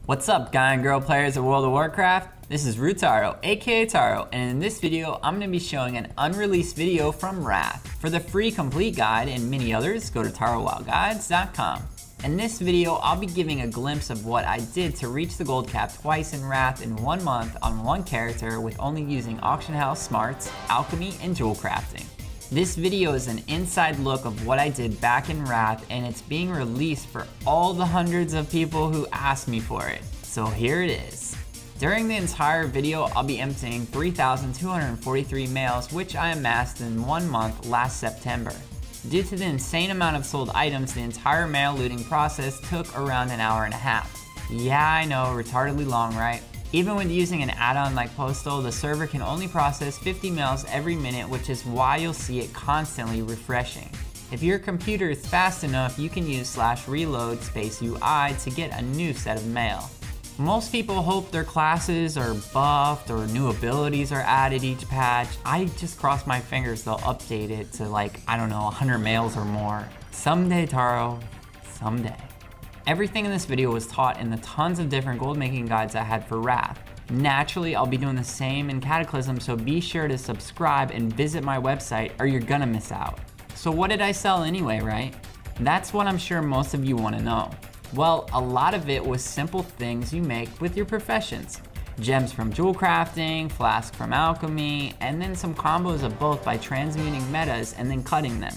What's up, guy and girl players of World of Warcraft? This is Rutaro, aka Taro, and in this video I'm going to be showing an unreleased video from Wrath. For the free complete guide and many others, go to tarowowguides.com. In this video I'll be giving a glimpse of what I did to reach the gold cap twice in Wrath in 1 month on one character with only using auction house smarts, alchemy, and jewel crafting. This video is an inside look of what I did back in Wrath, and it's being released for all the hundreds of people who asked me for it. So here it is. During the entire video, I'll be emptying 3,243 mails, which I amassed in 1 month last September. Due to the insane amount of sold items, the entire mail looting process took around an hour and a half. Yeah, I know, retardedly long, right? Even with using an add-on like Postal, the server can only process 50 mails every minute, which is why you'll see it constantly refreshing. If your computer is fast enough, you can use /reload /UI to get a new set of mail. Most people hope their classes are buffed or new abilities are added each patch. I just cross my fingers they'll update it to like, I don't know, 100 mails or more. Someday, Taro, someday. Everything in this video was taught in the tons of different gold making guides I had for Wrath. Naturally, I'll be doing the same in Cataclysm, so be sure to subscribe and visit my website or you're gonna miss out. So what did I sell anyway, right? That's what I'm sure most of you wanna know. Well, a lot of it was simple things you make with your professions. Gems from jewel crafting, flask from alchemy, and then some combos of both by transmuting metas and then cutting them.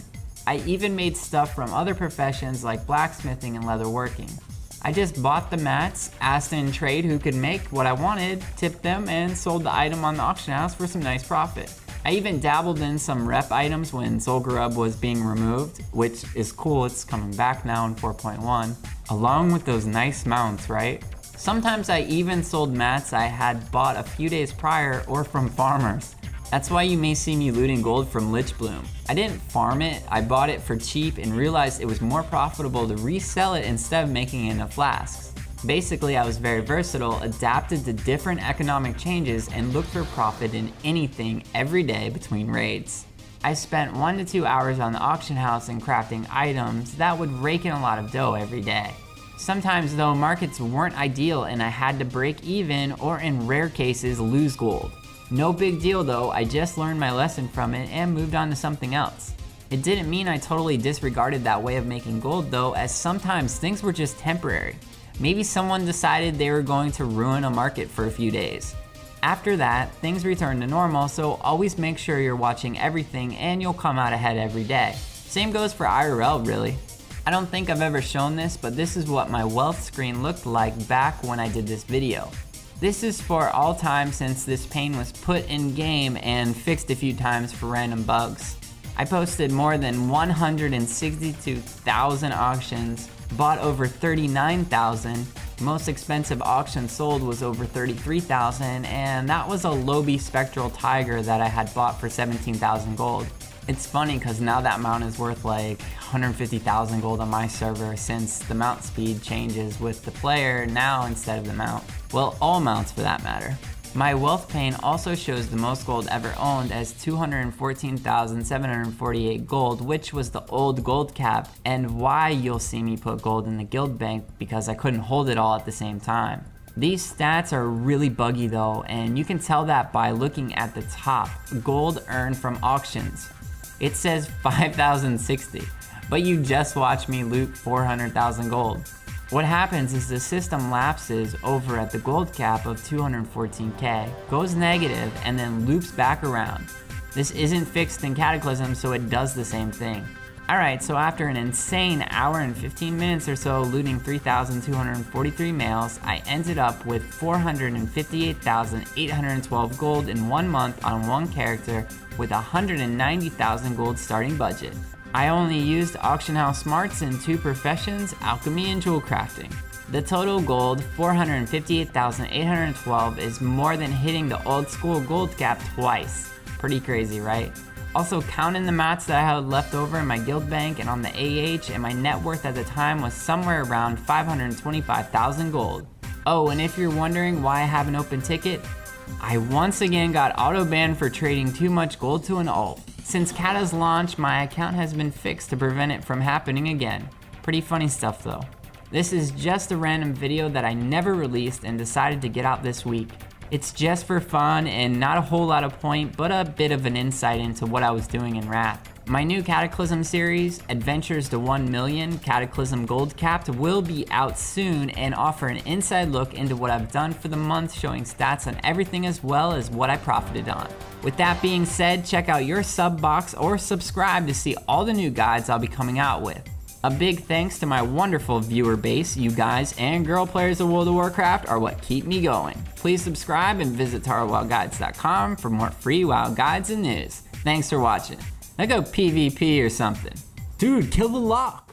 I even made stuff from other professions like blacksmithing and leatherworking. I just bought the mats, asked in trade who could make what I wanted, tipped them, and sold the item on the auction house for some nice profit. I even dabbled in some rep items when Zul'Gurub was being removed, which is cool, it's coming back now in 4.1, along with those nice mounts, right? Sometimes I even sold mats I had bought a few days prior or from farmers. That's why you may see me looting gold from Lich Bloom. I didn't farm it, I bought it for cheap and realized it was more profitable to resell it instead of making it into flasks. Basically, I was very versatile, adapted to different economic changes, and looked for profit in anything every day between raids. I spent 1 to 2 hours on the auction house and crafting items that would rake in a lot of dough every day. Sometimes though, markets weren't ideal and I had to break even or in rare cases lose gold. No big deal though, I just learned my lesson from it and moved on to something else. It didn't mean I totally disregarded that way of making gold though, as sometimes things were just temporary. Maybe someone decided they were going to ruin a market for a few days. After that, things returned to normal, so always make sure you're watching everything and you'll come out ahead every day. Same goes for IRL really. I don't think I've ever shown this, but this is what my wealth screen looked like back when I did this video. This is for all time since this pane was put in game and fixed a few times for random bugs. I posted more than 162,000 auctions, bought over 39,000, most expensive auction sold was over 33,000, and that was a Lobi Spectral Tiger that I had bought for 17,000 gold. It's funny because now that mount is worth like 150,000 gold on my server since the mount speed changes with the player now instead of the mount. Well, all mounts for that matter. My wealth pane also shows the most gold ever owned as 214,748 gold, which was the old gold cap, and why you'll see me put gold in the guild bank because I couldn't hold it all at the same time. These stats are really buggy though, and you can tell that by looking at the top, gold earned from auctions. It says 5,060, but you just watched me loot 400,000 gold. What happens is the system lapses over at the gold cap of 214k, goes negative, and then loops back around. This isn't fixed in Cataclysm, so it does the same thing. Alright, so after an insane hour and 15 minutes or so looting 3,243 mails, I ended up with 458,812 gold in 1 month on one character with 190,000 gold starting budget. I only used auction house smarts in 2 professions, alchemy and jewel crafting. The total gold, 458,812, is more than hitting the old school gold cap twice. Pretty crazy, right? Also, count in the mats that I had left over in my guild bank and on the AH, and my net worth at the time was somewhere around 525,000 gold. Oh, and if you're wondering why I have an open ticket, I once again got auto-banned for trading too much gold to an alt. Since Kata's launch, my account has been fixed to prevent it from happening again. Pretty funny stuff though. This is just a random video that I never released and decided to get out this week. It's just for fun and not a whole lot of point, but a bit of an insight into what I was doing in Wrath. My new Cataclysm series, Adventures to 1 Million Cataclysm Gold Capped, will be out soon and offer an inside look into what I've done for the month, showing stats on everything as well as what I profited on. With that being said, check out your sub box or subscribe to see all the new guides I'll be coming out with. A big thanks to my wonderful viewer base. You guys and girl players of World of Warcraft are what keep me going. Please subscribe and visit TaraWoWGuides.com for more free WoW guides and news. Thanks for watching. Now go PvP or something. Dude, kill the lock.